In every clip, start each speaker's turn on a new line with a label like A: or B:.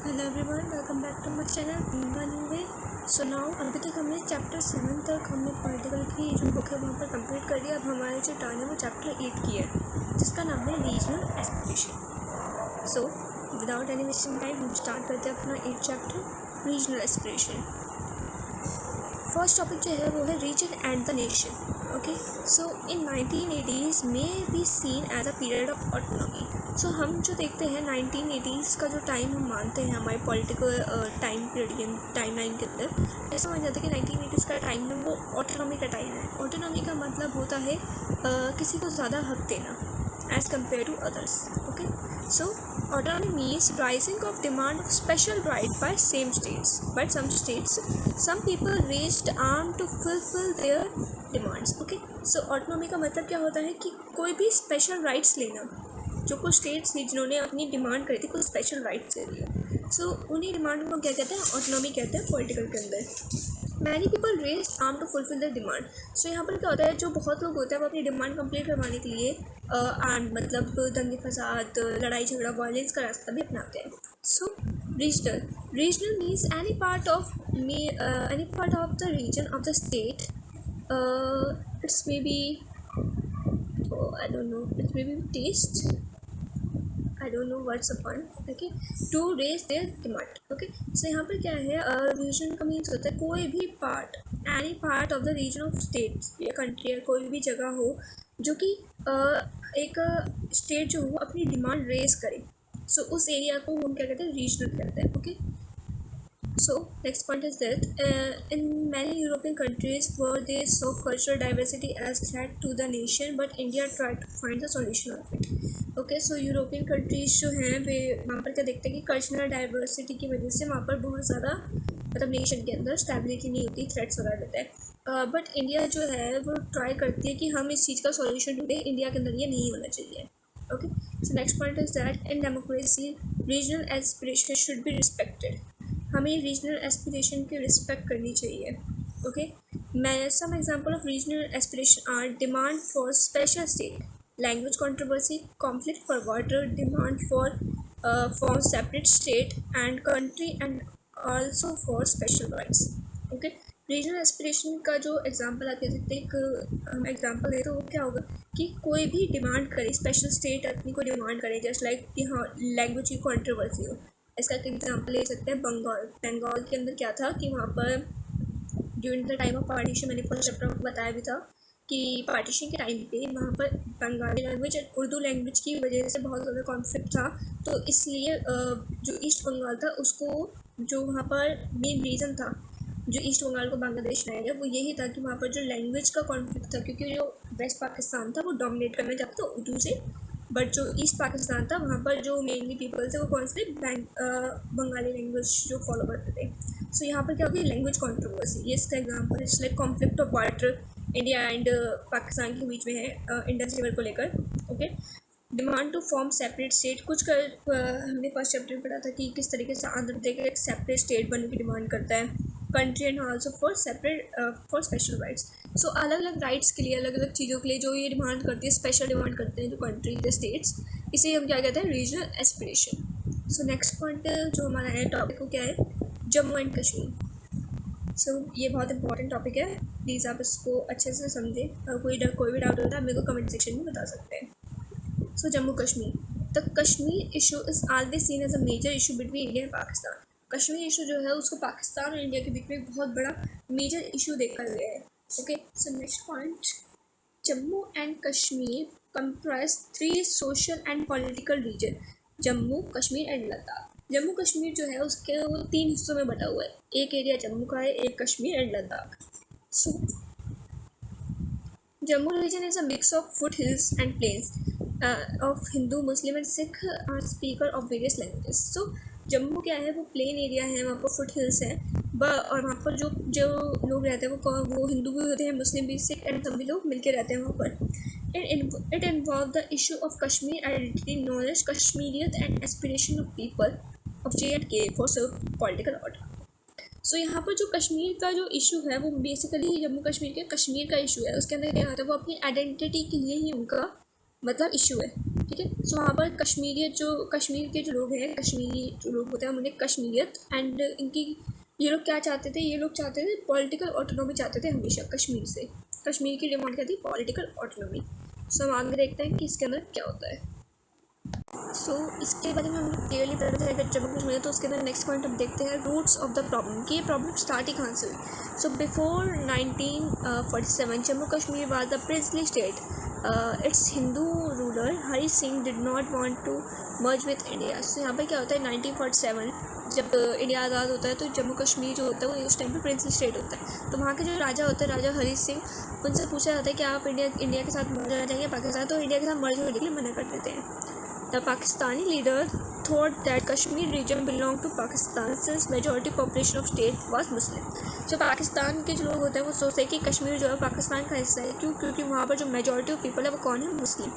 A: Hello everyone, welcome back to my channel. So now अभी तक हमने चैप्टर 7 तक हमने पॉलिटिकल की जो बुक है वहाँ पर कंप्लीट कर दिया। अब हमारे जो टर्न है वो चैप्टर 8 की है, जिसका नाम है regional aspiration. So without any wasting time हम स्टार्ट करते हैं अपना 8 chapter regional aspiration. First topic जो है वो है region and the nation. Okay, so in 1980s में be seen as a period of autonomy. So हम जो देखते हैं 1980s का जो टाइम हम मानते हैं हमारे political time period time line के अंदर, ऐसा मान जाता है कि 1980s का टाइम है वो ऑटोनॉमी का टाइम है। ऑटोनॉमी का मतलब होता है किसी को ज़्यादा हक देना as compare to others. Okay, so autonomy means rising of demand of special right by same states, but some people raised arm to fulfill their demands. Okay, so autonomy का मतलब क्या होता है कि कोई भी special rights लेना। जो कुछ स्टेट्स थी जिन्होंने अपनी डिमांड करी थी, कुछ स्पेशल राइट्स ले लिए, सो उन्हीं डिमांड को क्या कहते हैं, ऑटोनॉमी कहते हैं पॉलिटिकल के अंदर। Many people raise arm to fulfil the demand. So यहाँ पर क्या होता है, जो बहुत लोग होते हैं वो अपनी डिमांड कंप्लीट करवाने के लिए आर्म मतलब दंगे फसाद, लड़ाई झगड़ा, वायलेंस का रास्ता भी अपनाते हैं। So regional means any part of the region of the state, it's may be I don't know, it may be taste, I don't know what's upon, okay, to raise their demand. Okay, so यहाँ पर क्या है, reason का means होता है कोई भी part, any part of the region of state या कंट्री या कोई भी जगह हो जो कि एक स्टेट जो हो अपनी डिमांड रेज करे। सो उस एरिया को हम क्या कहते हैं, रीजनल कहते हैं। Okay, so next point is that in many European countries where they saw cultural diversity as threat to the nation, but India tried to find the solution of it. Okay, so European countries जो हैं वे वहाँ पर क्या देखते हैं कि cultural diversity की वजह से वहाँ पर बहुत ज़्यादा मतलब नेशन के अंदर स्टेबिलिटी नहीं होती, थ्रेट्स वगैरह रहते हैं। बट इंडिया जो है वो ट्राई करती है कि हम इस चीज़ का सॉल्यूशन ढूंढें, इंडिया के अंदर ये नहीं होना चाहिए। Okay, so next point is that in democracy regional aspiration should be respected. हमें रीजनल एस्पिरेशन की रिस्पेक्ट करनी चाहिए। Okay, some example of regional aspiration are demand for special state, language controversy, conflict for water, demand for separate state and country and also for special rights. Okay, regional aspiration का जो example आप कह सकते हैं, एक हम example दें तो वो क्या होगा कि कोई भी डिमांड करे, स्पेशल स्टेट अपनी को डिमांड करे, जस्ट लाइक कि हाँ लैंग्वेज की कंट्रोवर्सी हो। इसका एक एग्जाम्पल ले सकते हैं बंगाल के अंदर क्या था कि वहाँ पर during the time of partition, मैंने फर्स्ट चैप्टर में बताया भी था कि पार्टीशन के टाइम पे वहाँ पर बंगाली लैंग्वेज और उर्दू लैंग्वेज की वजह से बहुत ज़्यादा कॉन्फ्लिक्ट था। तो इसलिए जो ईस्ट बंगाल था उसको, जो वहाँ पर मेन रीज़न था जो ईस्ट बंगाल को बांग्लादेश लाया गया, वो यही था कि वहाँ पर जो लैंग्वेज का कॉन्फ्लिक्ट था, क्योंकि जो वेस्ट पाकिस्तान था वो डोमिनेट करना चाहता था उर्दू से, बट जो ईस्ट पाकिस्तान था वहाँ पर जो मेनली पीपल थे वो कौन से बंगाली लैंग्वेज जो फॉलो करते थे। सो यहाँ पर क्या होगी, लैंग्वेज कंट्रोवर्सी, ये इसका एग्जांपल है। Like conflict of water India and Pakistan के बीच में है, इंडस रिवर को लेकर। Okay, demand to form separate state, कुछ हमने फर्स्ट चैप्टर में पढ़ा था कि किस तरीके से आंध्र प्रदेश एक सेपरेट स्टेट बनने की डिमांड करता है, country and also for separate for special rights. So अलग अलग राइट्स के लिए, अलग अलग चीज़ों के लिए जो ये डिमांड करती है, स्पेशल डिमांड करते हैं जो कंट्री द स्टेट्स, इसे हम क्या कहते हैं, रीजनल एस्पिरेशन। सो नेक्स्ट पॉइंट जो हमारा है टॉपिक वो क्या है, जम्मू एंड कश्मीर। सो ये बहुत इंपॉर्टेंट टॉपिक है, प्लीज़ आप इसको अच्छे से समझें। कोई भी डाउट होता है मेरे को कमेंट सेक्शन में बता सकते हैं। So Jammu Kashmir, the Kashmir issue is always seen as a major issue between India and Pakistan. Kashmir issue जो है उसको पाकिस्तान और इंडिया के बीच में बहुत बड़ा मेजर इशू देखा गया है। Okay, so next point, Jammu and Kashmir comprise 3 social and political region, Jammu Kashmir and Ladakh. Jammu Kashmir जो है उसके वो 3 हिस्सों में बटा हुआ है, एक एरिया जम्मू का है, एक Kashmir and Ladakh. So Jammu region is a mix of foot hills and plains of Hindu, Muslim and Sikh are speaker of various languages. So Jammu क्या है, वो प्लेन एरिया है, वहाँ पर फुट हिल्स है, और वहाँ पर जो लोग रहते हैं वो हिंदू भी होते हैं, मुस्लिम भी, सिख एंड सभी लोग मिलकर रहते हैं वहाँ पर। It involved the issue of Kashmir identity, knowledge, Kashmiriyat and aspiration of people of J&K for political order. सो यहाँ पर जो कश्मीर का जो इशू है वो बेसिकली जम्मू कश्मीर के कश्मीर का इशू है, उसके अंदर क्या होता है वो अपनी आइडेंटिटी के लिए ही उनका मतलब इशू है। ठीक है। सो वहाँ पर कश्मीर के जो लोग हैं, कश्मीरी जो लोग होते हैं उन्हें कश्मीरियत एंड इनकी ये लोग क्या चाहते थे, ये लोग चाहते थे पॉलिटिकल ऑटोनॉमी चाहते थे हमेशा कश्मीर से। कश्मीर की डिमांड क्या थी, पॉलिटिकल ऑटोनॉमी। सो हम आगे देखते हैं कि इसके अंदर क्या होता है। सो इसके बारे में हम लोग क्लियरली पता चलेगा जम्मू कश्मीर। तो उसके अंदर नेक्स्ट पॉइंट हम देखते हैं रूट्स ऑफ द प्रॉब्लम, कि ये प्रॉब्लम स्टार्ट ही कहाँ से हुई। So before 1947 Jammu Kashmir was the princely state. Its Hindu ruler Hari Singh did not want to merge with India. So यहाँ पर क्या होता है, 1947 जब इंडिया आज़ाद होता है तो जम्मू कश्मीर जो होता है वो उस टाइम पे प्रिंसली स्टेट होता है। तो वहाँ के जो राजा होते हैं, राजा हरी सिंह, उनसे पूछा जाता है कि आप इंडिया के साथ मर्ज होना चाहिए पाकिस्तान, तो इंडिया के साथ मर्ज होने के लिए मना कर देते हैं। The Pakistani leader thought that Kashmir region belonged to Pakistan since majority population of state was Muslim. जो पाकिस्तान के जो लोग होते हैं वो सोचते हैं कि कश्मीर जो है पाकिस्तान का हिस्सा है। क्यों? क्योंकि वहाँ पर जो मेजॉरिटी ऑफ पीपल है वो कौन है, मुस्लिम।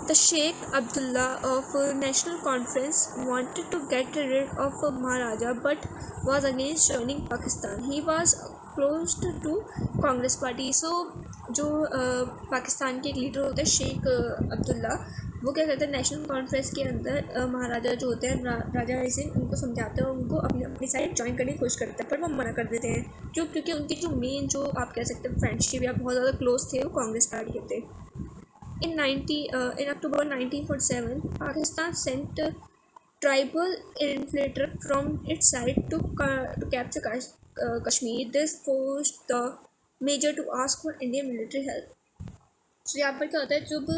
A: The Sheikh Abdullah of National Conference wanted to get rid of Maharaja but was against joining Pakistan. He was close to Congress party. So जो पाकिस्तान के एक लीडर होते हैं शेख अब्दुल्ला, वो क्या करते हैं नेशनल कॉन्फ्रेंस के अंदर महाराजा जो होते हैं राजा हरी सिंह, उनको समझाते हैं, उनको अपनी साइड ज्वाइन करने की कोशिश करते हैं, पर वो मना कर देते हैं। क्यों? क्योंकि उनकी जो मेन जो आप कह सकते हैं फ्रेंडशिप या बहुत ज़्यादा क्लोज थे वो कांग्रेस पार्टी के थे। In October 1947 Pakistan sent tribal infiltrator from its side to capture Kashmir. This forced the major to ask for Indian military help. तो यहाँ पर क्या होता है, जब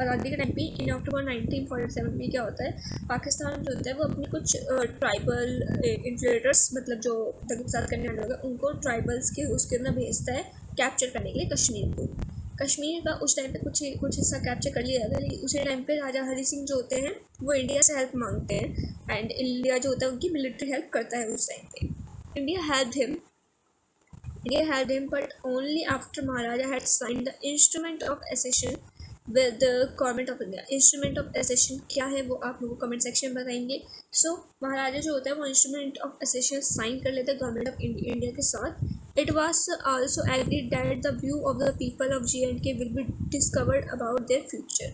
A: आज़ादी के टाइम पे इन अक्टूबर 1947 में क्या होता है, पाकिस्तान जो होता है वो अपनी कुछ ट्राइबल इन्फ्लुएटर्स, मतलब जो दंगल करने वाले लोग उनको ट्राइबल्स के उसके अंदर भेजता है कैप्चर करने के लिए कश्मीर को। कश्मीर का उस टाइम पे कुछ हिस्सा कैप्चर कर लिया जाता है, लेकिन उसी टाइम पे राजा हरी सिंह जो होते हैं वो इंडिया से हेल्प मांगते हैं एंड इंडिया जो होता है उनकी मिलिट्री हेल्प करता है उस टाइम पे। India helped him, but only after Maharaja had signed the Instrument of Accession with the Government of India. Instrument of Accession क्या है वो आप लोगों को कमेंट सेक्शन में बताएंगे। सो महाराजा जो होता है वो Instrument of Accession साइन कर लेते हैं गवर्नमेंट ऑफ इंडिया के साथ। It was also agreed that the view of the people of J&K will be discovered about their future.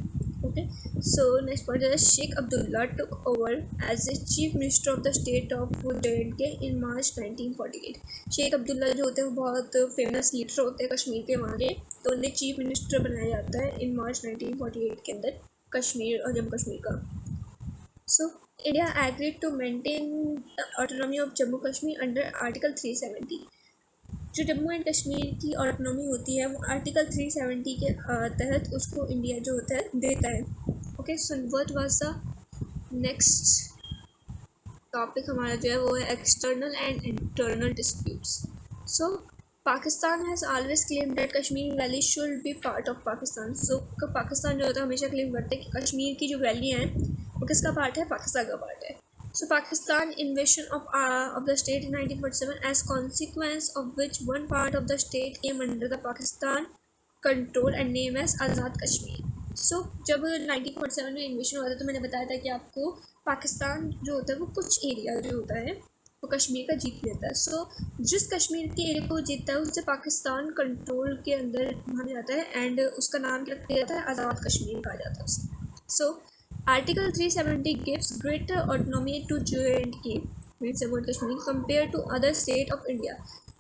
A: Okay, so next point is Sheikh Abdullah took over as the chief minister of the state of J&K in March 1948. Sheikh Abdullah जो होते हैं वो बहुत famous leader होते हैं कश्मीर के वहाँ के, तो उन्हें चीफ मिनिस्टर बनाया जाता है इन मार्च 1948 के अंदर कश्मीर और जम्मू कश्मीर का। So India agreed to maintain autonomy of Jammu Kashmir under article 370। जो जम्मू एंड कश्मीर की ऑटोनॉमी होती है वो आर्टिकल 370 के तहत उसको इंडिया जो होता है देता है। Okay, so what was the next topic हमारा जो है वो है external and internal disputes. So Pakistan has always claim that Kashmir valley should be part of Pakistan. So Pakistan जो होता है हमेशा क्लेम करते हैं कि कश्मीर की जो वैली है वो किसका पार्ट है, पाकिस्तान का पार्ट है। So Pakistan invasion of the state in 1947, as consequence of which one part of the state came under the Pakistan control and named as Azad Kashmir. So जब 1947 में इन्वेशन हुआ था तो मैंने बताया था कि आपको पाकिस्तान जो होता है वो कुछ एरिया जो होता है वो कश्मीर का जीत लेता है। सो जिस कश्मीर के एरिया को जीतता है उससे पाकिस्तान कंट्रोल के अंदर माना जाता है एंड उसका नाम क्या किया जाता है, आज़ाद कश्मीर कहा जाता है उसे। सो Article 370 gives greater autonomy to J&K, means Jammu and Kashmir, compared to other states of India.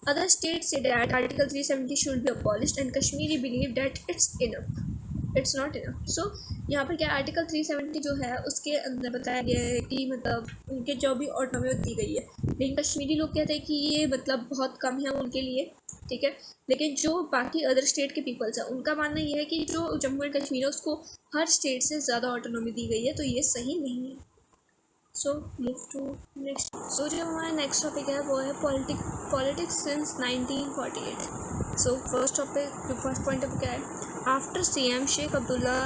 A: Other states say that Article 370 should be abolished, and Kashmiri believe that it's not enough. So यहाँ पर क्या article 370 जो है उसके अंदर बताया गया है कि मतलब उनके जो भी ऑटोनॉमी दी गई है, लेकिन कश्मीरी लोग कहते हैं कि ये मतलब बहुत कम है उनके लिए, ठीक है। लेकिन जो बाकी अदर स्टेट के पीपल्स हैं उनका मानना ये है कि जो जम्मू एंड कश्मीर है उसको हर स्टेट से ज़्यादा ऑटोनॉमी दी गई है, तो ये सही नहीं है। So move to next. So जो हमारा नेक्स्ट टॉपिक है वो है politics since 1948। So first point of क्या है, after CM Sheikh Abdullah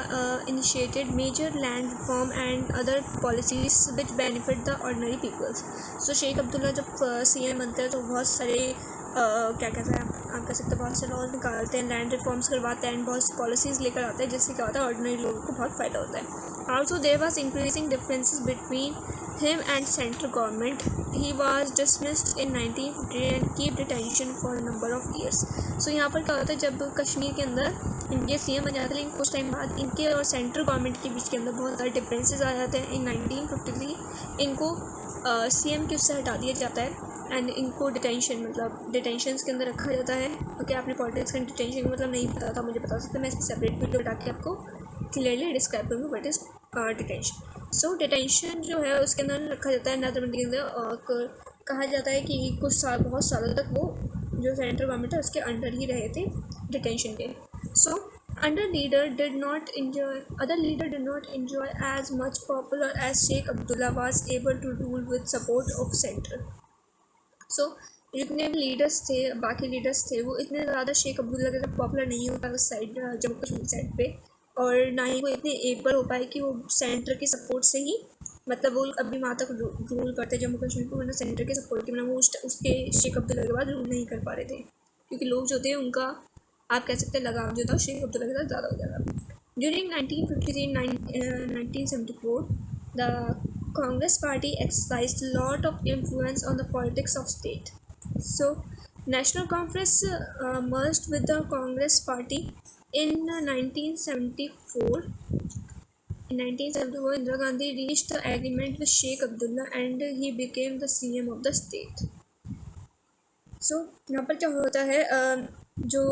A: initiated major land reform and other policies which benefit the ordinary peoples. So Sheikh Abdullah जब CM बनते हैं तो बहुत सारे क्या कहते हैं आप कह सकते हैं बहुत से लॉज निकालते हैं, लैंड रिफॉर्म्स करवाते हैं एंड बहुत सी पॉलिसीज़ लेकर आते हैं जिससे क्या होता है ऑर्डिनरी लोगों को बहुत फ़ायदा होता है। Also there was increasing differences between him and central government. He was dismissed in 1950 and keep detention for a number of years. So यहाँ पर क्या होता है, जब कश्मीर के अंदर इनके सीएम बन जाते हैं, लेकिन कुछ टाइम बाद इनके और सेंट्रल गवर्नमेंट के बीच के अंदर बहुत सारे डिफरेंसेस आ जाते हैं। इन 1953 इनको सीएम के उससे हटा दिया जाता है एंड इनको डिटेंशन के अंदर रखा जाता है। ओके, आपने पॉलिटिक्स का डिटेंशन मतलब नहीं पता था, मुझे बता सकते, मैं इसकी सेपरेट वीडियो बता के आपको क्लियरली डिस्क्राइब करूँगी what is detention. So detention जो है उसके अंदर रखा जाता है नाथाबंदी के अंदर, और कहा जाता है कि बहुत सालों तक वो जो सेंट्रल गवर्नमेंट है उसके अंडर ही रहे थे डिटेंशन के। सो other leader did not enjoy as much popular as Sheikh Abdullah was able to rule with support of central. So जितने भी लीडर्स थे, बाकी लीडर्स थे, वो इतने ज़्यादा शेख अब्दुल्ला के साथ पॉपुलर नहीं हो पाए उस साइड, जम्मू कश्मीर साइड पे, और ना ही वो इतने एबल हो पाए कि वो सेंटर के सपोर्ट से ही मतलब वो अभी वहाँ तक रूल करते जम्मू कश्मीर को, वरना सेंटर के सपोर्ट के बिना वो उसके शेख अब्दुल्ला के बाद रूल नहीं कर पा रहे थे, क्योंकि लोग जो थे उनका आप कह सकते हैं लगाव जो था शेख अब्दुल्ला के साथ ज़्यादा हो जाता। During 1974 the Congress party exercised lot of influence on the politics of state. So national conference merged with the Congress Party in 1974. In 1974, Indira Gandhi reached the agreement with Sheikh Abdullah and he became the CM of the state. So यहाँ पर क्या होता है, जो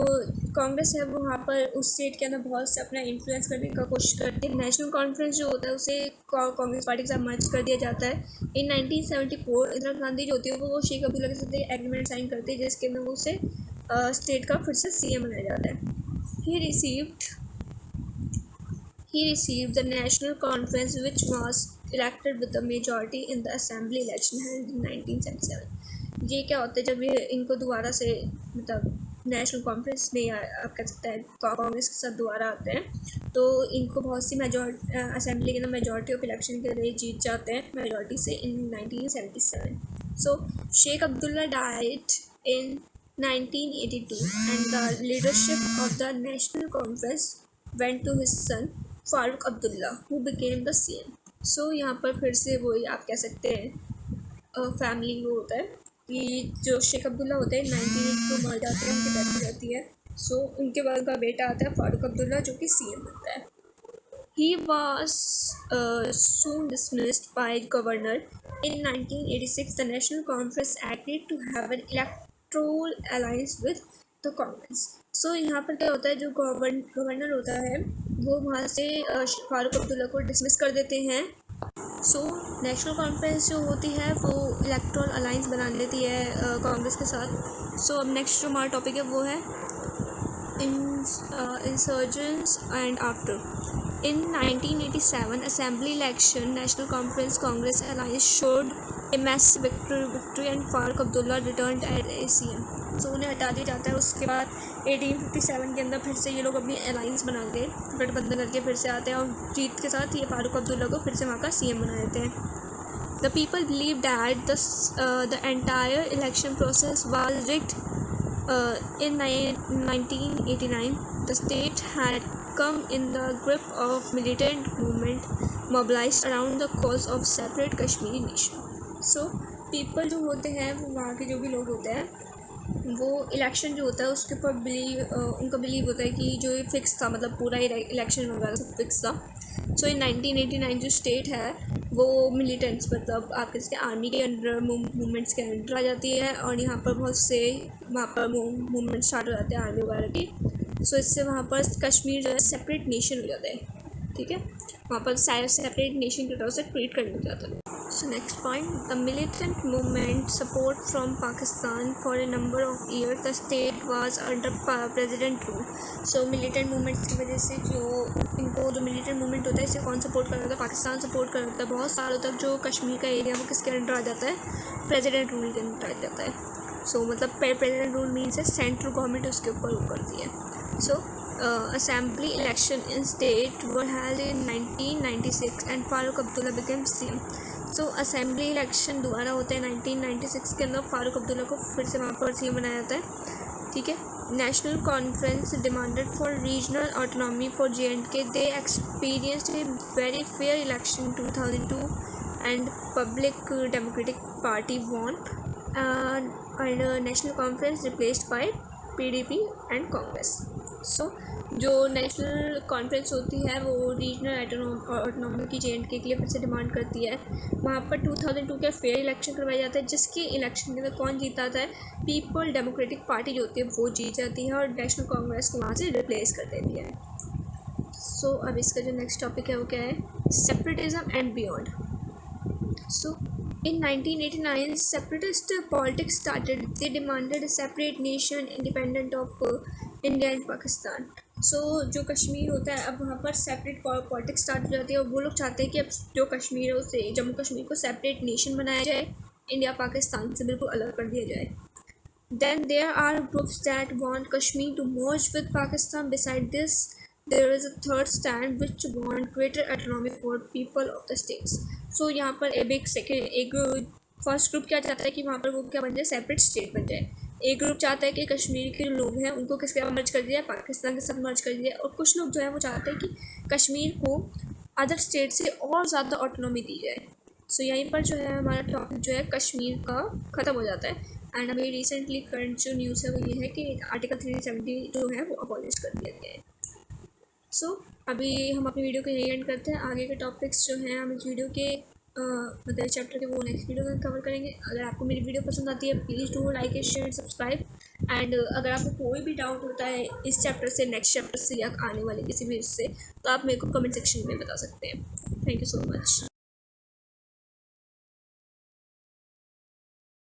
A: कांग्रेस है वो वहाँ पर उस स्टेट के अंदर बहुत से अपना इन्फ्लुएंस करने का कोशिश करती है। नेशनल कॉन्फ्रेंस जो होता है उसे कांग्रेस पार्टी के साथ मर्ज कर दिया जाता है। इन 1974 इंदिरा गांधी जो होती है वो शेख अब्दुल्ला के साथ एग्रीमेंट साइन करती है जिसके अंदर वो उसे स्टेट का फिर से सीएम बनाया जाता है। He received the national conference which was elected with the majority in the assembly election held in 1977. ये क्या होता है, जब ये इनको दोबारा से मतलब नेशनल कॉन्फ्रेंस में आप कह सकते हैं कांग्रेस के साथ दोबारा आते हैं, तो इनको बहुत सी असेंबली के अंदर मेजॉरिटी ऑफ इलेक्शन के लिए जीत जाते हैं मेजॉरिटी से in 1977. So Sheikh Abdullah died in 1982 and the leadership of the national conference went to his son Farooq Abdullah who became the CM. सो यहाँ पर फिर से वही आप कह सकते हैं फैमिली वो होता है कि जो शेख अब्दुल्ला होते हैं 1982 को मर जाते हैं, उनकी डेथ हो जाती है। सो उनके बाद का बेटा आता है फारूक अब्दुल्ला जो कि CM बनता है। He was soon dismissed by governor. In 1986, the National Conference agreed to have an electoral alliance with the Congress. सो यहाँ पर क्या होता है, जो गवर्नर होता है वो वहाँ से फारूक अब्दुल्ला को डिसमिस कर देते हैं। सो नेशनल कॉन्फ्रेंस जो होती है वो इलेक्टोरल अलाइंस बना लेती है कांग्रेस के साथ। सो अब नेक्स्ट जो हमारा टॉपिक है वो है insurgents and after. In 1987 assembly election, National Conference Congress alliance showed a massive victory and Farooq Abdullah returned as CM. सो उन्हें हटा दिया जाता है। उसके बाद 1857 के अंदर फिर से ये लोग अपनी अलाइंस बना के गठबंधन करके फिर से आते हैं और जीत के साथ ये फारूक अब्दुल्ला को फिर से वहाँ का CM बना देते हैं। The people believe that the entire election process was rigged. In 1989, the state had come in the grip of militant movement mobilized around the cause of separate Kashmiri nation. So people जो होते हैं वो वहाँ के जो भी लोग होते हैं वो इलेक्शन जो होता है उसके ऊपर उनका बिलीव होता है कि जो ये फिक्स था, मतलब पूरा इलेक्शन वगैरह सब फिक्स था। सो इन 1989 जो स्टेट है वो मिलिटेंट्स मतलब आप इसके आर्मी के अंडर मूवमेंट्स के अंडर आ जाती है और यहाँ पर बहुत से वहाँ पर मूवमेंट स्टार्ट हो जाते हैं आर्मी वगैरह के। सो इससे वहाँ पर कश्मीर जो है सेपरेट नेशन हो जाता है, ठीक है, वहाँ पर सेपरेट नेशन के तरह से ट्रीट करने लग जाता है। So next point, the militant movement support from Pakistan for a number of years the state was under president rule. So militant movement की वजह से जो militant movement होता है इसे कौन सपोर्ट कर रहा था, पाकिस्तान सपोर्ट कर रहा था। बहुत सालों तक जो कश्मीर का एरिया वो किसके अंडर आ जाता है, प्रेसिडेंट रूल के अंडर आ जाता है। सो मतलब प्रेसिडेंट रूल मीन्स है सेंट्रल गवर्नमेंट उसके ऊपर रूल करती है। सो assembly election in state were held in 1996 and Farooq Abdullah became CM. So assembly election दोबारा होते हैं 1996 के अंदर, फारूक अब्दुल्ला को फिर से वहाँ पर CM बनाया जाता है, ठीक है। National Conference demanded for regional autonomy for J&K. They experienced a very fair election 2002 and Public Democratic Party won and National Conference replaced by PDP and Congress. So जो नेशनल कॉन्फ्रेंस होती है वो रीजनल ऑटोनॉमी की J&K के लिए फिर से डिमांड करती है। वहाँ पर 2002 के फेयर इलेक्शन करवाया जाता है, जिसके इलेक्शन के अंदर कौन जीता था, पीपल डेमोक्रेटिक पार्टी जो होती है वो जीत जाती है और नेशनल कांग्रेस को वहाँ से रिप्लेस कर देती है। सो अब इसका जो नेक्स्ट टॉपिक है वो क्या है, separatism and beyond. So, in 1989, separatist politics started. They demanded a separate nation independent of India and Pakistan. So, जो कश्मीर होता है अब वहाँ पर सेपरेट पॉलिटिक्स स्टार्ट हो जाती है और वो लोग चाहते हैं कि अब जो कश्मीर है उसे जम्मू कश्मीर को सेपरेट नेशन बनाया जाए, इंडिया पाकिस्तान से बिल्कुल अलग कर दिया जाए. Then there are groups that want Kashmir to merge with Pakistan. Beside this, there is a third stand which want greater autonomy for people of the states. So यहाँ पर एक फर्स्ट ग्रुप क्या चाहता है कि वहाँ पर वो क्या बन जाए, सेपरेट स्टेट बन जाए. एक ग्रुप चाहता है कि कश्मीर के लोग हैं उनको किसके साथ मर्ज कर दिया, पाकिस्तान के साथ मर्ज कर दिया. और कुछ लोग जो है वो चाहते हैं कि कश्मीर को अदर स्टेट से और ज़्यादा ऑटोनॉमी दी जाए. सो यहीं पर जो है हमारा टॉपिक जो है कश्मीर का ख़त्म हो जाता है. एंड अभी रिसेंटली करंट जो न्यूज़ है वो ये है कि आर्टिकल 370 जो है वो अबॉलिश कर दिया गया है. सो अभी हम अपनी वीडियो को यही एंड करते हैं. आगे के टॉपिक्स जो हैं हम इस वीडियो के मतलब चैप्टर के वो नेक्स्ट वीडियो में कवर करेंगे. अगर आपको मेरी वीडियो पसंद आती है please do like share subscribe. And अगर आपको कोई भी डाउट होता है इस चैप्टर से, नेक्स्ट चैप्टर से या आने वाले किसी भी उससे, तो आप मेरे को कमेंट सेक्शन में बता सकते हैं. Thank you so much.